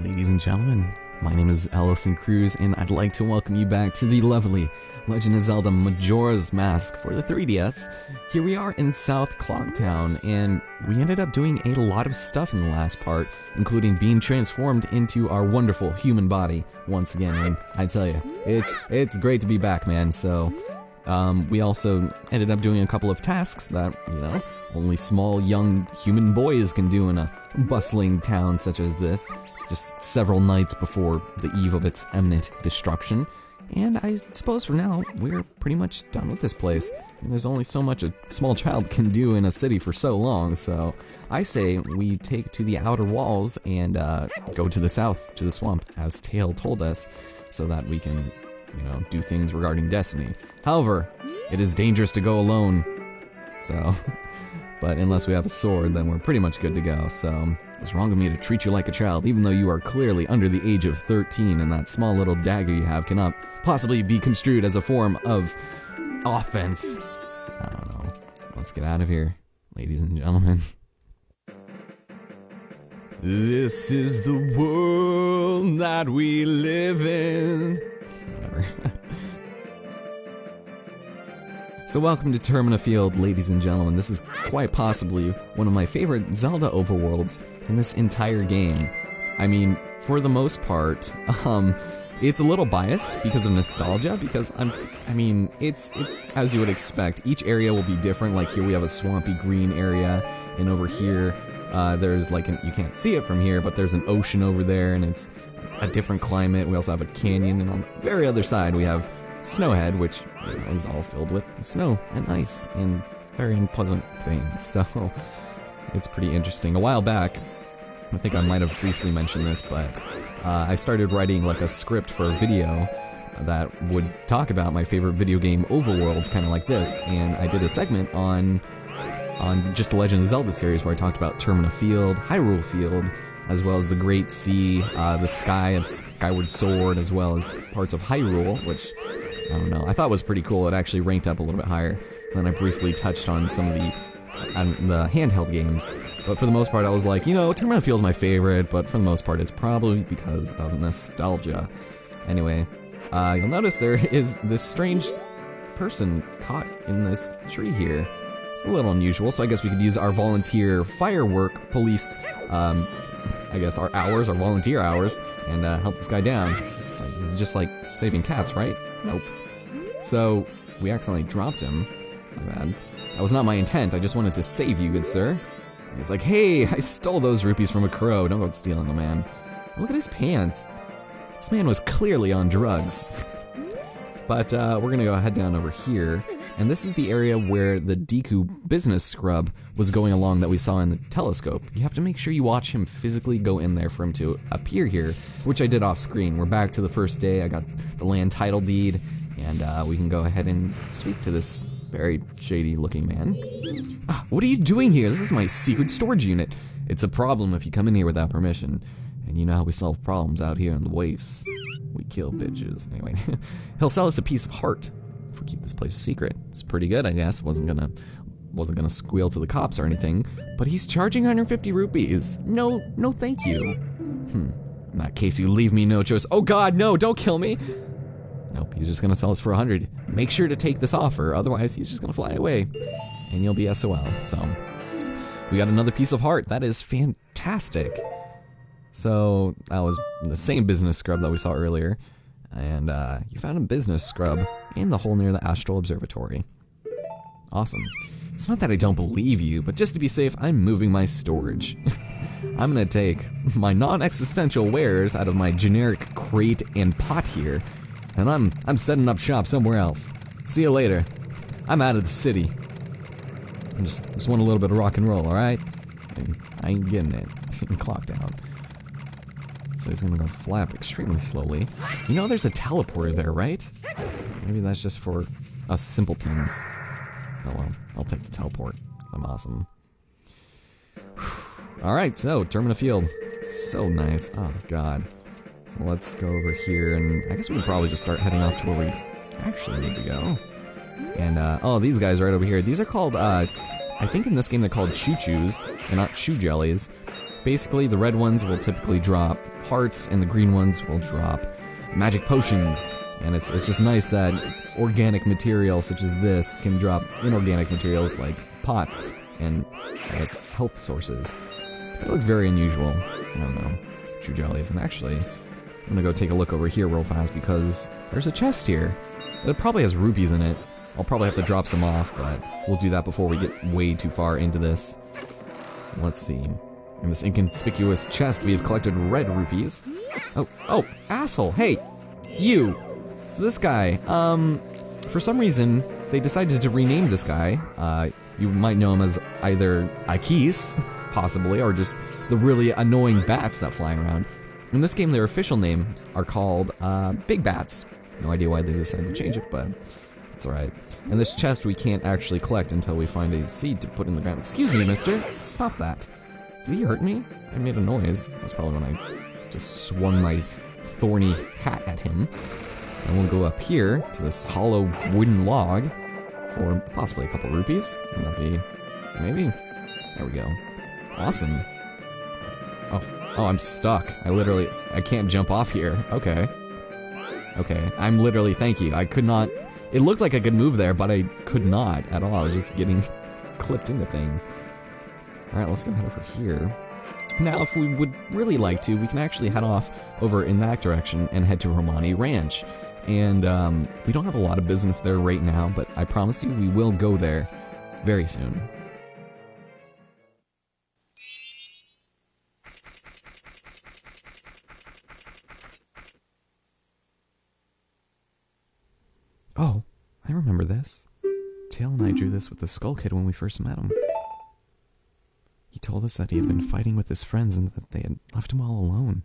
Ladies and gentlemen, my name is Ellison Cruz, and I'd like to welcome you back to the lovely Legend of Zelda Majora's Mask for the 3DS. Here we are in South Clocktown, and we ended up doing a lot of stuff in the last part, including being transformed into our wonderful human body once again, and I tell you, it's great to be back, man. So, we also ended up doing a couple of tasks that, only small young human boys can do in a bustling town such as this, just several nights before the eve of its imminent destruction. And I suppose for now, we're pretty much done with this place. And there's only so much a small child can do in a city for so long, so I say we take to the outer walls and go to the south, to the swamp, as Tail told us, so that we can, do things regarding destiny. However, it is dangerous to go alone, so... But unless we have a sword, then we're pretty much good to go, so it's wrong of me to treat you like a child, even though you are clearly under the age of 13, and that small little dagger you have cannot possibly be construed as a form of offense. I don't know. Let's get out of here, ladies and gentlemen. This is the world that we live in. Whatever. So welcome to Termina Field, ladies and gentlemen. This is quite possibly one of my favorite Zelda overworlds in this entire game. I mean, for the most part, it's a little biased because of nostalgia, because it's as you would expect. Each area will be different. Like here we have a swampy green area, and over here, there's like you can't see it from here, but there's an ocean over there, and it's a different climate. We also have a canyon, and on the very other side we have Snowhead, which is all filled with snow and ice and very unpleasant things, so it's pretty interesting. A while back, I think I might have briefly mentioned this, but I started writing like a script for a video that would talk about my favorite video game overworlds, kind of like this, and I did a segment on just the Legend of Zelda series where I talked about Termina Field, Hyrule Field, as well as the Great Sea, the sky of Skyward Sword, as well as parts of Hyrule, which I don't know, I thought was pretty cool. It actually ranked up a little bit higher. Then I briefly touched on some of the handheld games, but for the most part I was like, Termina Field's my favorite, but for the most part it's probably because of nostalgia. Anyway, you'll notice there is this strange person caught in this tree here. It's a little unusual, so I guess we could use our volunteer firework police, I guess our volunteer hours, and help this guy down. So this is just like saving cats, right? Nope. So, we accidentally dropped him. My bad. That was not my intent, I just wanted to save you, good sir. He's like, hey, I stole those rupees from a crow, don't go stealing them, man. Look at his pants. This man was clearly on drugs. But, we're gonna go head down over here, and this is the area where the Deku business scrub was going along that we saw in the telescope. You have to make sure you watch him physically go in there for him to appear here, which I did off screen. We're back to the first day, I got the land title deed, and we can go ahead and speak to this very shady looking man. What are you doing here? This is my secret storage unit. It's a problem if you come in here without permission. And you know how we solve problems out here in the wastes. We kill bitches. Anyway, he'll sell us a piece of heart if we keep this place a secret. It's pretty good, I guess. Wasn't gonna squeal to the cops or anything. But he's charging 150 rupees. No thank you. In that case, you leave me no choice. Oh god, no, don't kill me. Nope, he's just gonna sell us for 100. Make sure to take this offer, otherwise he's just gonna fly away. And you'll be SOL, so. We got another piece of heart, that is fantastic. So, that was the same business scrub that we saw earlier. And, you found a business scrub in the hole near the Astral Observatory. Awesome. It's not that I don't believe you, but just to be safe, I'm moving my storage. I'm gonna take my non-existential wares out of my generic crate and pot here, and I'm setting up shop somewhere else. See you later. I'm out of the city. I just want a little bit of rock and roll, alright? I ain't getting it in Clocktown. So he's gonna go flap extremely slowly. There's a teleporter there, right? Maybe that's just for us simpletons. Oh well, I'll take the teleport. I'm awesome. Alright, so, Termina Field. So nice. Oh god. So let's go over here, and I guess we can probably just start heading off to where we actually need to go. And, oh, these guys right over here. These are called, I think in this game they're called choo-choos. They're not chew jellies. basically the red ones will typically drop hearts, and the green ones will drop magic potions. And it's just nice that organic material such as this can drop inorganic materials like pots and, I guess, health sources. They look very unusual. I don't know. True Jollies. And actually, I'm gonna go take a look over here real fast because there's a chest here. It probably has rupees in it. I'll probably have to drop some off, but we'll do that before we get way too far into this. So let's see. In this inconspicuous chest, we have collected red rupees. Oh, asshole! Hey, you! So this guy, for some reason, they decided to rename this guy. You might know him as either Ikis, possibly, or just the really annoying bats that fly around. In this game, their official names are called, Big Bats. No idea why they decided to change it, but it's alright. And this chest we can't actually collect until we find a seed to put in the ground. Excuse me, mister! Stop that! Did he hurt me? I made a noise. That's probably when I just swung my thorny hat at him. And we'll go up here to this hollow wooden log for possibly a couple rupees. Would that be... maybe? There we go. Awesome. Oh, I'm stuck. I can't jump off here. Okay. Okay, I'm literally, thank you. I could not... It looked like I could move there, but I could not at all. I was just getting clipped into things. Alright, let's go head over here. Now, if we would really like to, we can actually head off over in that direction and head to Romani Ranch. And, we don't have a lot of business there right now, but I promise you we will go there very soon. Oh, I remember this. Tail and I drew this with the Skull Kid when we first met him. He told us that he had been fighting with his friends and that they had left him all alone.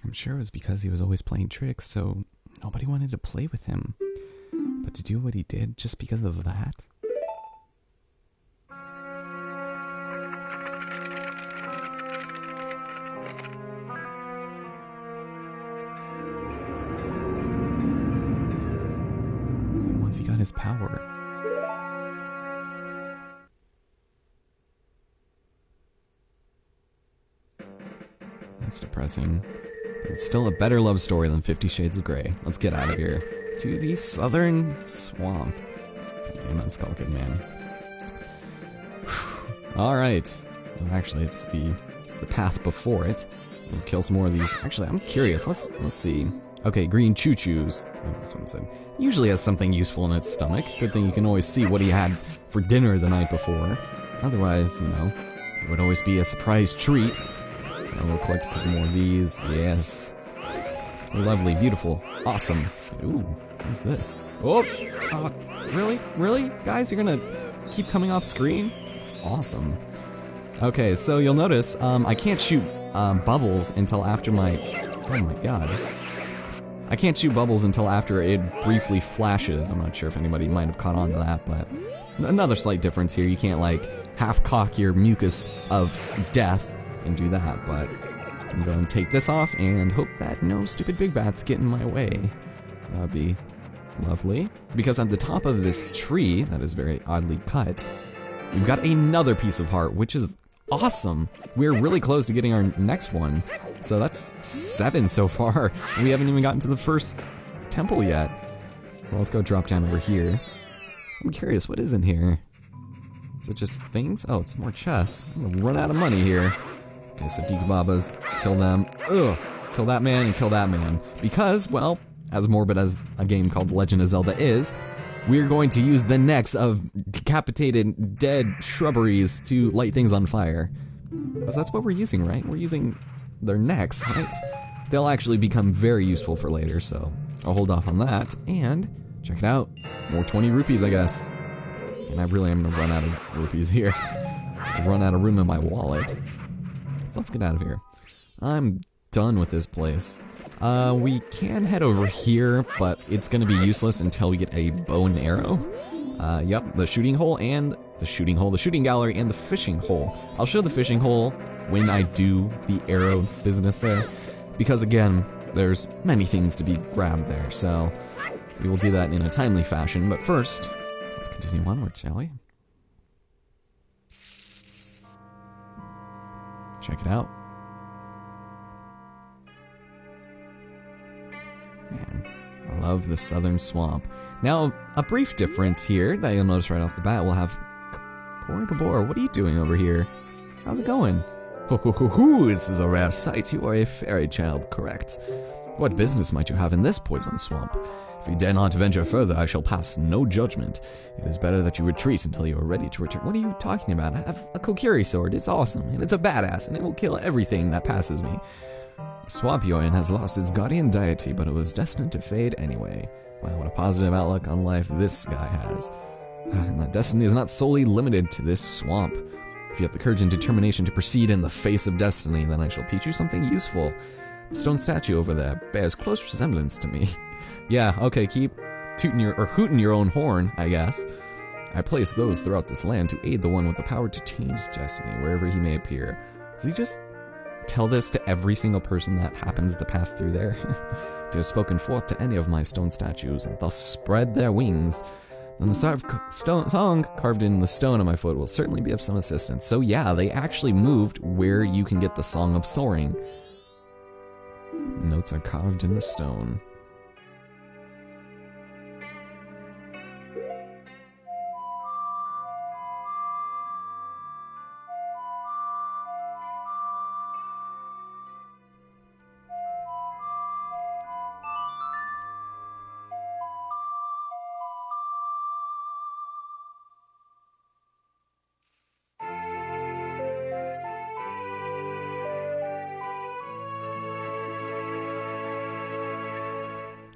I'm sure it was because he was always playing tricks, so nobody wanted to play with him. But to do what he did just because of that? And once he got his power... That's depressing. It's still a better love story than 50 Shades of Grey. Let's get out of here. To the southern swamp. Damn that Skull Kid, man. Alright. Well, actually, it's the path before it. We'll kill some more of these. Actually, I'm curious. Let's see. Okay, green choo-choos. This one said. Usually has something useful in its stomach. Good thing you can always see what he had for dinner the night before. Otherwise, you know, it would always be a surprise treat. And we'll collect a couple more of these. Yes. Lovely, beautiful, awesome. Ooh, what's this? Oh, really? Really? Guys, you're gonna keep coming off screen? It's awesome. Okay, so you'll notice, I can't shoot bubbles until after my... Oh my god. I can't shoot bubbles until after it briefly flashes. I'm not sure if anybody might have caught on to that, but... Another slight difference here, you can't, like, half-cock your mucus of death and do that, but I'm going to take this off and hope that no stupid big bats get in my way. That would be lovely. Because at the top of this tree, that is very oddly cut, we've got another piece of heart, which is awesome. We're really close to getting our next one. So that's 7 so far. We haven't even gotten to the first temple yet. So let's go drop down over here. I'm curious, what is in here? Is it just things? Oh, it's more chests. I'm gonna run out of money here. Okay, so Dekubabas, kill them. Ugh, kill that man and kill that man. Because, well, as morbid as a game called Legend of Zelda is, we're going to use the necks of decapitated, dead shrubberies to light things on fire. Because that's what we're using, right? We're using their necks, right? They'll actually become very useful for later, so I'll hold off on that. And, check it out, more 20 rupees, I guess. And I really am gonna run out of rupees here. I've run out of room in my wallet. So let's get out of here. I'm done with this place. We can head over here, but it's gonna be useless until we get a bow and arrow. Yep, the shooting hole and the shooting gallery and the fishing hole. I'll show the fishing hole when I do the arrow business there, because again, there's many things to be grabbed there, so we will do that in a timely fashion. But first, let's continue onward, shall we? Check it out. Man, I love the southern swamp. Now, a brief difference here that you'll notice right off the bat, we'll have Kabor, what are you doing over here? How's it going? Ho ho ho ho, this is a rare sight. You are a fairy child, correct? What business might you have in this poison swamp? If you dare not venture further, I shall pass no judgment. It is better that you retreat until you are ready to return. What are you talking about? I have a Kokiri sword. It's awesome, and it's a badass, and it will kill everything that passes me. Swamp Yorin has lost its guardian deity, but it was destined to fade anyway. Wow, what a positive outlook on life this guy has. And that destiny is not solely limited to this swamp. If you have the courage and determination to proceed in the face of destiny, then I shall teach you something useful. The stone statue over there bears close resemblance to me. Yeah, okay, keep hooting your own horn, I guess. I place those throughout this land to aid the one with the power to change destiny, wherever he may appear. Does he just tell this to every single person that happens to pass through there? If you have spoken forth to any of my stone statues, and thus spread their wings, then the song carved in the stone on my foot will certainly be of some assistance. So yeah, they actually moved where you can get the Song of Soaring. Notes are carved in the stone.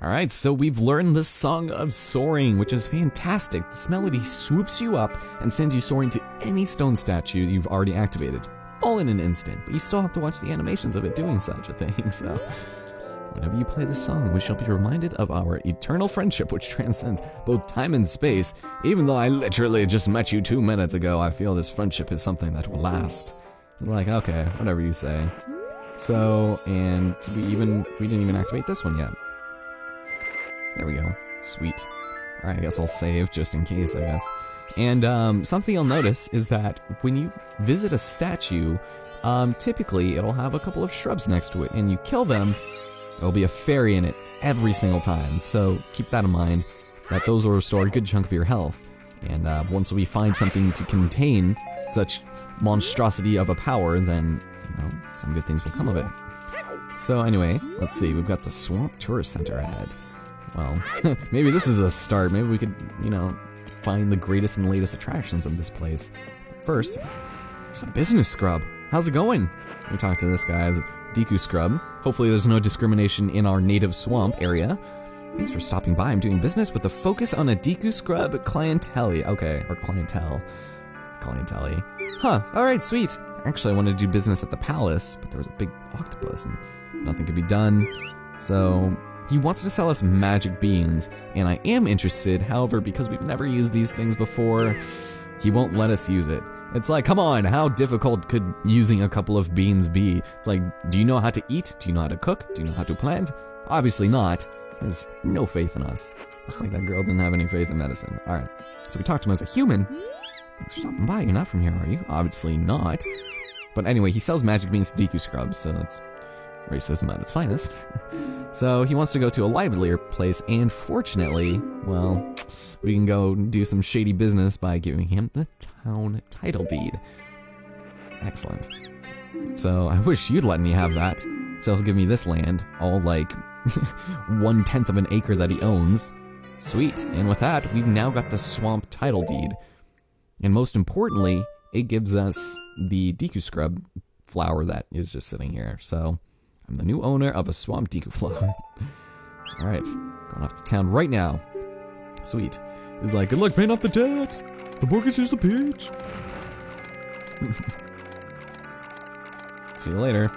Alright, so we've learned the Song of Soaring, which is fantastic. This melody swoops you up and sends you soaring to any stone statue you've already activated. All in an instant, but you still have to watch the animations of it doing such a thing, so whenever you play this song, we shall be reminded of our eternal friendship, which transcends both time and space. Even though I literally just met you 2 minutes ago, I feel this friendship is something that will last. Like, okay, whatever you say. So, and we didn't even activate this one yet. There we go. Sweet. Alright, I guess I'll save just in case, I guess. And something you'll notice is that when you visit a statue, typically it'll have a couple of shrubs next to it, and you kill them, there'll be a fairy in it every single time. So keep that in mind, that those will restore a good chunk of your health. And once we find something to contain such monstrosity of a power, then, you know, some good things will come of it. So anyway, let's see, we've got the Swamp Tourist Center ahead. Well, maybe this is a start. Maybe we could, you know, find the greatest and latest attractions of this place. But first, there's a business scrub. How's it going? We talked to this guy as Deku Scrub. Hopefully there's no discrimination in our native swamp area. Thanks for stopping by. I'm doing business with a focus on a Deku Scrub clientele. Okay, or clientele. Clientele. Huh, alright, sweet. Actually, I wanted to do business at the palace, but there was a big octopus and nothing could be done. So he wants to sell us magic beans, and I am interested. However, because we've never used these things before, he won't let us use it. It's like, come on, how difficult could using a couple of beans be? It's like, do you know how to eat? Do you know how to cook? Do you know how to plant? Obviously not. Has no faith in us. Just like that girl didn't have any faith in medicine. Alright, so we talked to him as a human. Thanks for stopping by. You're not from here, are you? Obviously not. But anyway, he sells magic beans to Deku Scrubs, so that's racism at its finest. So he wants to go to a livelier place, and fortunately, well, we can go do some shady business by giving him the town title deed. Excellent. So I wish you'd let me have that. So he'll give me this land, all like 1/10 of an acre that he owns. Sweet. And with that, we've now got the swamp title deed. And most importantly, it gives us the Deku Scrub flower that is just sitting here. So I'm the new owner of a swamp Deku flower. Alright, going off to town right now. Sweet. He's like, good luck paying off the debt. The mortgage is the pitch. See you later.